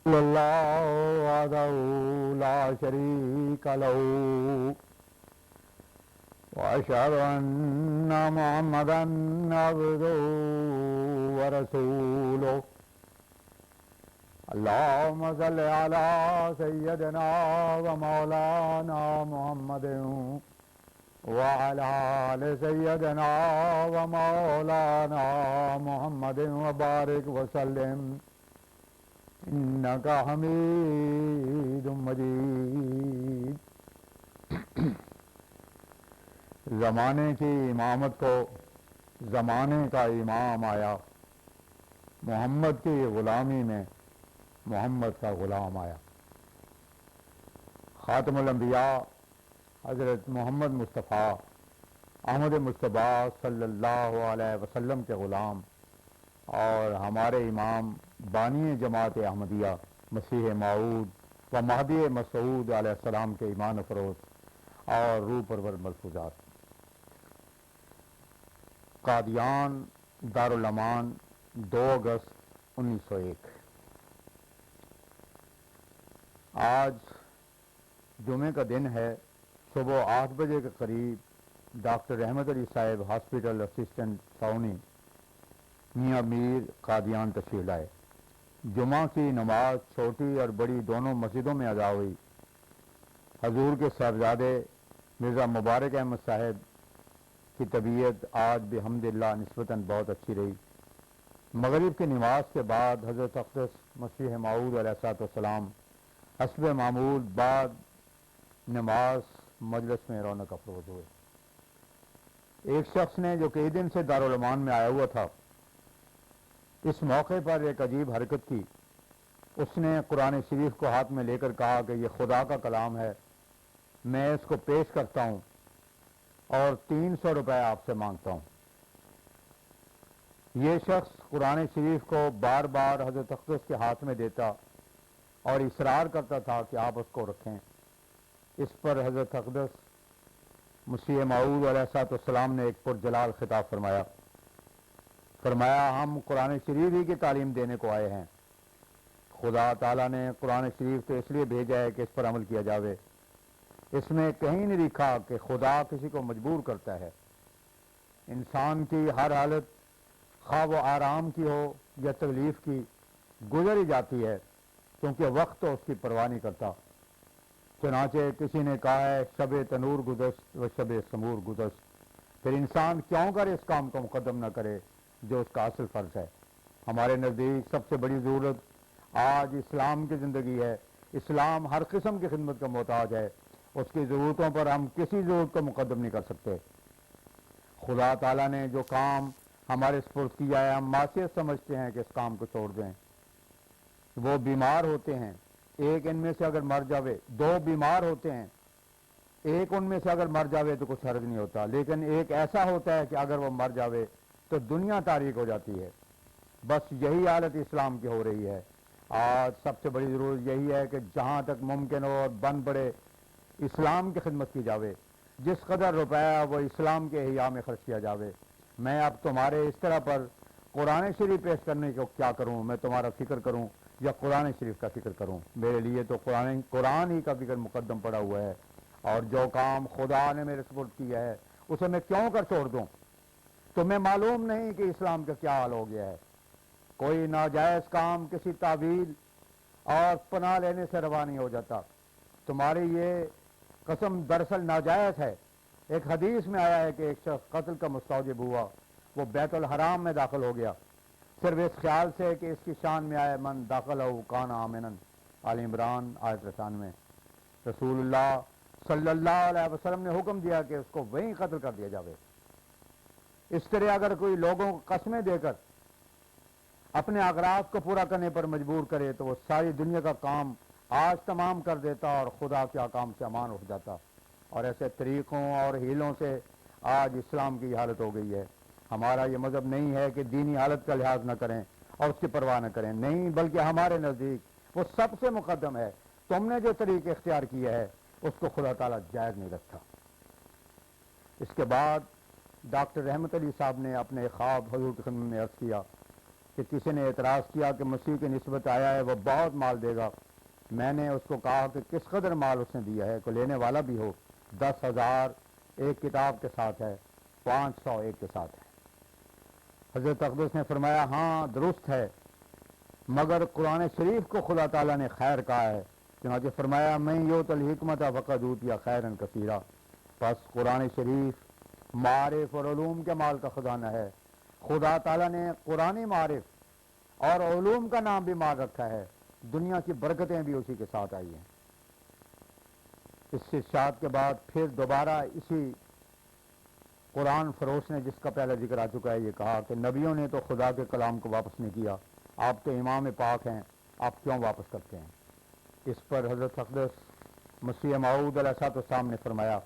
اللہ وحدہ لا شریک لہ واشہد ان محمدا عبدہ ورسولہ اللہم صل علی سیدنا و مولانا محمد وعلی آل سیدنا و مولانا محمد وبارک وسلم انکا حمید مجید۔ زمانے کی امامت کو زمانے کا امام آیا، محمد کی غلامی میں محمد کا غلام آیا۔ خاتم الانبیاء حضرت محمد مصطفیٰ احمد مصطفیٰ صلی اللہ علیہ وسلم کے غلام اور ہمارے امام بانی جماعت احمدیہ مسیح موعود و مہدی مسعود علیہ السلام کے ایمان افروز اور روح پرور ملفوظات۔ قادیان دارالامان 2 اگست 1901۔ آج جمعے کا دن ہے۔ صبح 8 بجے کے قریب ڈاکٹر رحمت علی صاحب ہاسپٹل اسسٹنٹ ساؤنی میاں میر قادیان تشریف لائے۔ جمعہ کی نماز چھوٹی اور بڑی دونوں مسجدوں میں ادا ہوئی۔ حضور کے صاحبزادے مرزا مبارک احمد صاحب کی طبیعت آج بحمداللہ نسبتاً بہت اچھی رہی۔ مغرب کی نماز کے بعد حضرت اقدس مسیح موعود علیہ السلام حسب معمول بعد نماز مجلس میں رونق افروز ہوئے۔ ایک شخص نے جو کئی دن سے دارالعلومان میں آیا ہوا تھا، اس موقع پر ایک عجیب حرکت کی۔ اس نے قرآن شریف کو ہاتھ میں لے کر کہا کہ یہ خدا کا کلام ہے، میں اس کو پیش کرتا ہوں اور 300 روپے آپ سے مانگتا ہوں۔ یہ شخص قرآن شریف کو بار بار حضرت اقدس کے ہاتھ میں دیتا اور اصرار کرتا تھا کہ آپ اس کو رکھیں۔ اس پر حضرت اقدس مسیح موعود علیہ السلام نے ایک پرجلال خطاب فرمایا ہم قرآن شریف ہی کی تعلیم دینے کو آئے ہیں۔ خدا تعالیٰ نے قرآن شریف تو اس لیے بھیجا ہے کہ اس پر عمل کیا جاوے۔ اس میں کہیں نہیں لکھا کہ خدا کسی کو مجبور کرتا ہے۔ انسان کی ہر حالت خواہ وہ آرام کی ہو یا تکلیف کی گزر ہی جاتی ہے، کیونکہ وقت تو اس کی پرواہ نہیں کرتا۔ چنانچہ کسی نے کہا ہے شب تنور گزشت و شب سمور گزشت، پھر انسان کیوں کر اس کام کو مقدم نہ کرے جو اس کا اصل فرض ہے۔ ہمارے نزدیک سب سے بڑی ضرورت آج اسلام کی زندگی ہے۔ اسلام ہر قسم کی خدمت کا محتاج ہے، اس کی ضرورتوں پر ہم کسی ضرورت کو مقدم نہیں کر سکتے۔ خدا تعالیٰ نے جو کام ہمارے سپرد کیا ہے، ہم معصیت سمجھتے ہیں کہ اس کام کو چھوڑ دیں۔ وہ بیمار ہوتے ہیں، ایک ان میں سے اگر مر جاوے، 2 بیمار ہوتے ہیں، ایک ان میں سے اگر مر جاوے تو کچھ حرج نہیں ہوتا، لیکن ایک ایسا ہوتا ہے کہ اگر وہ مر جاوے تو دنیا تاریک ہو جاتی ہے۔ بس یہی حالت اسلام کی ہو رہی ہے۔ آج سب سے بڑی ضرورت یہی ہے کہ جہاں تک ممکن ہو اور بن پڑے اسلام کی خدمت کی جاوے، جس قدر روپیہ وہ اسلام کے احیاء میں خرچ کیا جاوے۔ میں اب تمہارے اس طرح پر قرآن شریف پیش کرنے کو کیا کروں؟ میں تمہارا فکر کروں یا قرآن شریف کا فکر کروں؟ میرے لیے تو قرآن ہی کا فکر مقدم پڑا ہوا ہے، اور جو کام خدا نے میرے سپرد کیا ہے اسے میں کیوں کر چھوڑ دوں؟ تمہیں معلوم نہیں کہ اسلام کا کیا حال ہو گیا ہے؟ کوئی ناجائز کام کسی تعویل اور پناہ لینے سے روا نہیں ہو جاتا۔ تمہاری یہ قسم دراصل ناجائز ہے۔ ایک حدیث میں آیا ہے کہ ایک شخص قتل کا مستوجب ہوا، وہ بیت الحرام میں داخل ہو گیا، صرف اس خیال سے کہ اس کی شان میں آئے من داخل ہو کان آمنن، آل عمران آیت 93۔ رسول اللہ صلی اللہ علیہ وسلم نے حکم دیا کہ اس کو وہیں قتل کر دیا جاوے۔ اس طرح اگر کوئی لوگوں کو قسمیں دے کر اپنے اغراض کو پورا کرنے پر مجبور کرے تو وہ ساری دنیا کا کام آج تمام کر دیتا اور خدا کے احکام سے امان اٹھ جاتا۔ اور ایسے طریقوں اور ہیلوں سے آج اسلام کی حالت ہو گئی ہے۔ ہمارا یہ مذہب نہیں ہے کہ دینی حالت کا لحاظ نہ کریں اور اس کی پرواہ نہ کریں، نہیں، بلکہ ہمارے نزدیک وہ سب سے مقدم ہے۔ تم نے جو طریق اختیار کیا ہے اس کو خدا تعالیٰ جائز نہیں رکھتا۔ اس کے بعد ڈاکٹر رحمت علی صاحب نے اپنے خواب حضور کی خدمت میں عرض کیا کہ کسی نے اعتراض کیا کہ مسیح کی نسبت آیا ہے وہ بہت مال دے گا، میں نے اس کو کہا کہ کس قدر مال اس نے دیا ہے، کوئی لینے والا بھی ہو، 10,000 ایک کتاب کے ساتھ ہے، 500 ایک کے ساتھ ہے۔ حضرت اقدس نے فرمایا ہاں درست ہے، مگر قرآن شریف کو خدا تعالیٰ نے خیر کہا ہے، چنانچہ فرمایا میں یوت الحکمت فقد اوتیا خیرا کثیرا۔ پس قرآن شریف معارف اور علوم کے مال کا خزانہ ہے۔ خدا تعالیٰ نے قرآن معارف اور علوم کا نام بھی مال رکھا ہے، دنیا کی برکتیں بھی اسی کے ساتھ آئی ہیں۔ اس ارشاد کے بعد پھر دوبارہ اسی قرآن فروش نے، جس کا پہلے ذکر آ چکا ہے، یہ کہا کہ نبیوں نے تو خدا کے کلام کو واپس نہیں کیا، آپ تو امام پاک ہیں، آپ کیوں واپس کرتے ہیں؟ اس پر حضرت اقدس مسیح موعود علیہ السلام نے فرمایا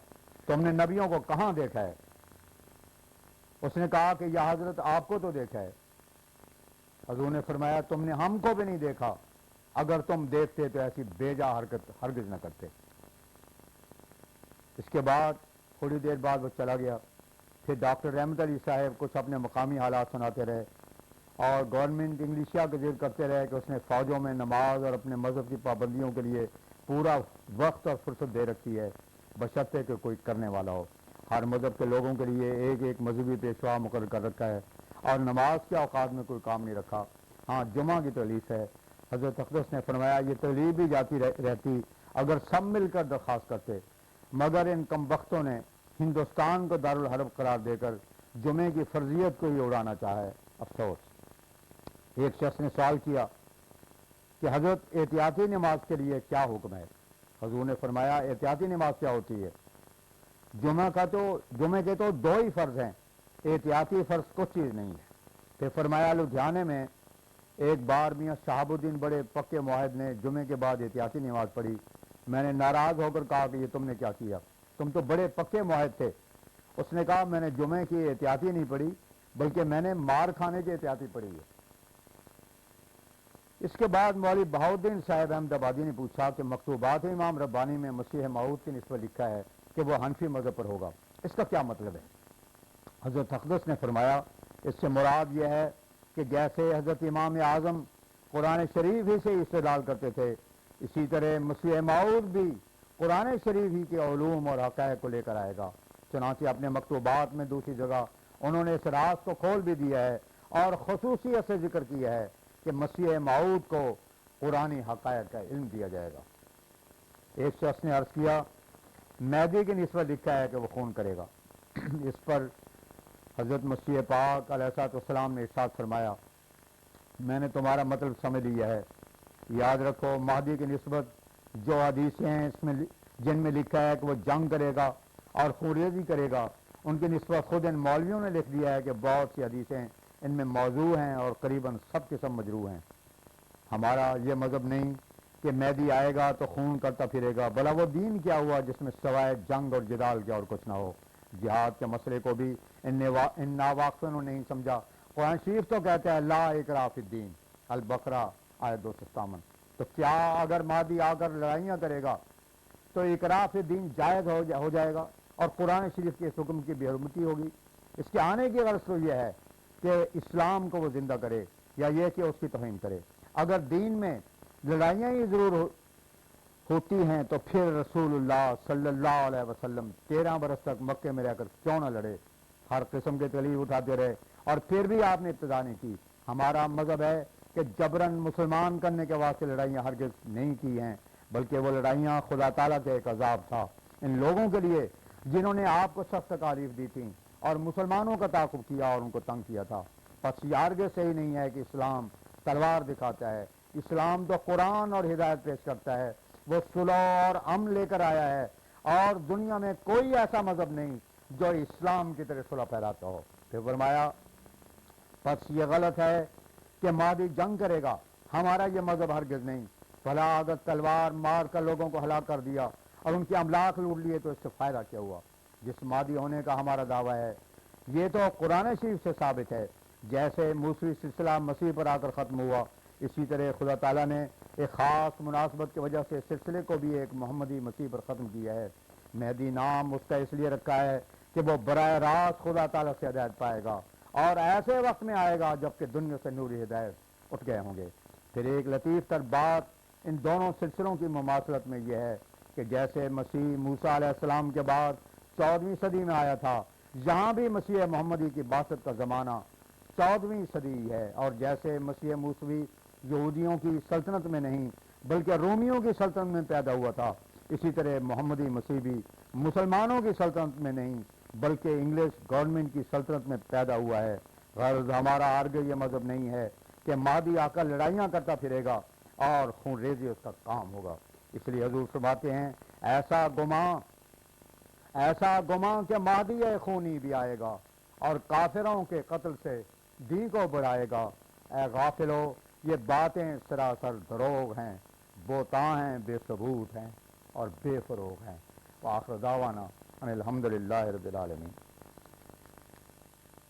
تم نے نبیوں کو کہاں دیکھا ہے؟ اس نے کہا کہ یا حضرت آپ کو تو دیکھا ہے۔ حضور نے فرمایا تم نے ہم کو بھی نہیں دیکھا، اگر تم دیکھتے تو ایسی بیجا حرکت ہرگز نہ کرتے۔ اس کے بعد تھوڑی دیر بعد وہ چلا گیا۔ پھر ڈاکٹر رحمت علی صاحب کچھ اپنے مقامی حالات سناتے رہے اور گورنمنٹ انگلیشیا کا ذکر کرتے رہے کہ اس نے فوجوں میں نماز اور اپنے مذہب کی پابندیوں کے لیے پورا وقت اور فرصت دے رکھی ہے، بشرطے کہ کوئی کرنے والا ہو۔ ہر مذہب کے لوگوں کے لیے ایک ایک مذہبی پیشوا مقرر کر رکھا ہے اور نماز کے اوقات میں کوئی کام نہیں رکھا۔ ہاں جمعہ کی تکلیف ہے۔ حضرت اقدس نے فرمایا یہ تکلیف بھی جاتی رہتی اگر سب مل کر درخواست کرتے، مگر ان کم بختوں نے ہندوستان کو دارالحرب قرار دے کر جمعے کی فرضیت کو ہی اڑانا چاہا ہے۔ افسوس۔ ایک شخص نے سوال کیا کہ حضرت احتیاطی نماز کے لیے کیا حکم ہے؟ حضور نے فرمایا احتیاطی نماز کیا ہوتی ہے؟ جمعے کے تو دو ہی فرض ہیں، احتیاطی فرض کچھ چیز نہیں ہے۔ پھر فرمایا لدھیانے میں ایک بار میاں شہاب الدین بڑے پکے معاہد نے جمعے کے بعد احتیاطی نماز پڑھی۔ میں نے ناراض ہو کر کہا کہ یہ تم نے کیا کیا، تم تو بڑے پکے معاہد تھے۔ اس نے کہا میں نے جمعے کی احتیاطی نہیں پڑھی بلکہ میں نے مار کھانے کی احتیاطی پڑھی ہے۔ اس کے بعد مولوی بہاؤالدین صاحب احمد آبادی نے پوچھا کہ مکتوبات امام ربانی میں مسیح موعود کی نسبت لکھا ہے کہ وہ حنفی مذہب پر ہوگا، اس کا کیا مطلب ہے؟ حضرت اقدس نے فرمایا اس سے مراد یہ ہے کہ جیسے حضرت امام اعظم قرآن شریف ہی سے استدلال کرتے تھے، اسی طرح مسیح موعود بھی قرآن شریف ہی کے علوم اور حقائق کو لے کر آئے گا۔ چنانچہ اپنے مکتوبات میں دوسری جگہ انہوں نے اس راز کو کھول بھی دیا ہے اور خصوصیت سے ذکر کیا ہے کہ مسیح موعود کو قرآنی حقائق کا علم دیا جائے گا۔ ایک شخص نے عرض کیا مہدی کی نسبت لکھا ہے کہ وہ خون کرے گا۔ اس پر حضرت مسیح پاک علیہ السلام نے ارشاد فرمایا میں نے تمہارا مطلب سمجھ لیا ہے، یاد رکھو مہدی کی نسبت جو حدیثیں ہیں اس میں جن میں لکھا ہے کہ وہ جنگ کرے گا اور خونریزی کرے گا، ان کی نسبت خود ان مولویوں نے لکھ دیا ہے کہ بہت سی حدیثیں ان میں موضوع ہیں اور قریباً سب کے سب مجروح ہیں۔ ہمارا یہ مذہب نہیں کہ مہدی آئے گا تو خون کرتا پھرے گا، بھلا وہ دین کیا ہوا جس میں سوائے جنگ اور جدال کے اور کچھ نہ ہو۔ جہاد کے مسئلے کو بھی ان ناواقفوں نے نہیں سمجھا۔ قرآن شریف تو کہتا ہے لا اکراہ فی الدین، البقرہ آیت 257۔ تو کیا اگر مہدی آ کر لڑائیاں کرے گا تو اکراہ فی الدین جائز ہو جائے گا اور قرآن شریف کے اس حکم کی بے حرمتی ہوگی؟ اس کے آنے کی غرض تو یہ ہے کہ اسلام کو وہ زندہ کرے یا یہ کہ اس کی توہین کرے۔ اگر دین میں لڑائیاں ہی ضرور ہوتی ہیں تو پھر رسول اللہ صلی اللہ علیہ وسلم 13 برس تک مکے میں رہ کر کیوں نہ لڑے؟ ہر قسم کے تکلیف اٹھاتے رہے اور پھر بھی آپ نے ابتدا نہیں کی۔ ہمارا مذہب ہے کہ جبراً مسلمان کرنے کے واسطے لڑائیاں ہرگز نہیں کی ہیں، بلکہ وہ لڑائیاں خدا تعالیٰ کے ایک عذاب تھا ان لوگوں کے لیے جنہوں نے آپ کو سخت تکالیف دی تھیں اور مسلمانوں کا تعاقب کیا اور ان کو تنگ کیا تھا۔ پس یہ ہرگز صحیح نہیں ہے کہ اسلام تلوار دکھاتا ہے۔ اسلام تو قرآن اور ہدایت پیش کرتا ہے، وہ صلح اور امن لے کر آیا ہے اور دنیا میں کوئی ایسا مذہب نہیں جو اسلام کی طرح صلح پھیلاتا ہو۔ پھر فرمایا پس یہ غلط ہے کہ مہدی جنگ کرے گا، ہمارا یہ مذہب ہرگز نہیں۔ بھلا اگر تلوار مار کر لوگوں کو ہلاک کر دیا اور ان کے املاک لوٹ لیے تو اس سے فائدہ کیا ہوا؟ جس مہدی ہونے کا ہمارا دعویٰ ہے یہ تو قرآن شریف سے ثابت ہے، جیسے موسوی سلسلہ مسیح پر آ کر ختم ہوا، اسی طرح خدا تعالیٰ نے ایک خاص مناسبت کی وجہ سے سلسلے کو بھی ایک محمدی مسیح پر ختم کیا ہے۔ مہدی نام اس کا اس لیے رکھا ہے کہ وہ براہ راست خدا تعالیٰ سے ہدایت پائے گا اور ایسے وقت میں آئے گا جب کہ دنیا سے نوری ہدایت اٹھ گئے ہوں گے۔ پھر ایک لطیف تر بات ان دونوں سلسلوں کی مماثلت میں یہ ہے کہ جیسے مسیح موسیٰ علیہ السلام کے بعد 14ویں صدی میں آیا تھا، یہاں بھی مسیح محمدی کی بعثت کا زمانہ 14ویں صدی ہے، اور جیسے مسیح موسوی یہودیوں کی سلطنت میں نہیں بلکہ رومیوں کی سلطنت میں پیدا ہوا تھا، اسی طرح محمدی مسیح بھی مسلمانوں کی سلطنت میں نہیں بلکہ انگلش گورنمنٹ کی سلطنت میں پیدا ہوا ہے۔ غرض ہمارا ہرگز یہ مذہب نہیں ہے کہ مادی آ کر لڑائیاں کرتا پھرے گا اور خون ریزی اس کا کام ہوگا۔ اس لیے حضور فرماتے ہیں ایسا گمان کہ مہدی خونی بھی آئے گا اور کافروں کے قتل سے دین کو بڑھائے گا۔ اے غافلو، یہ باتیں سراسر دروغ ہیں، بہتان ہیں، بے ثبوت ہیں اور بے فروغ ہیں۔ وآخر دعوانا ان الحمدللہ رب العالمین۔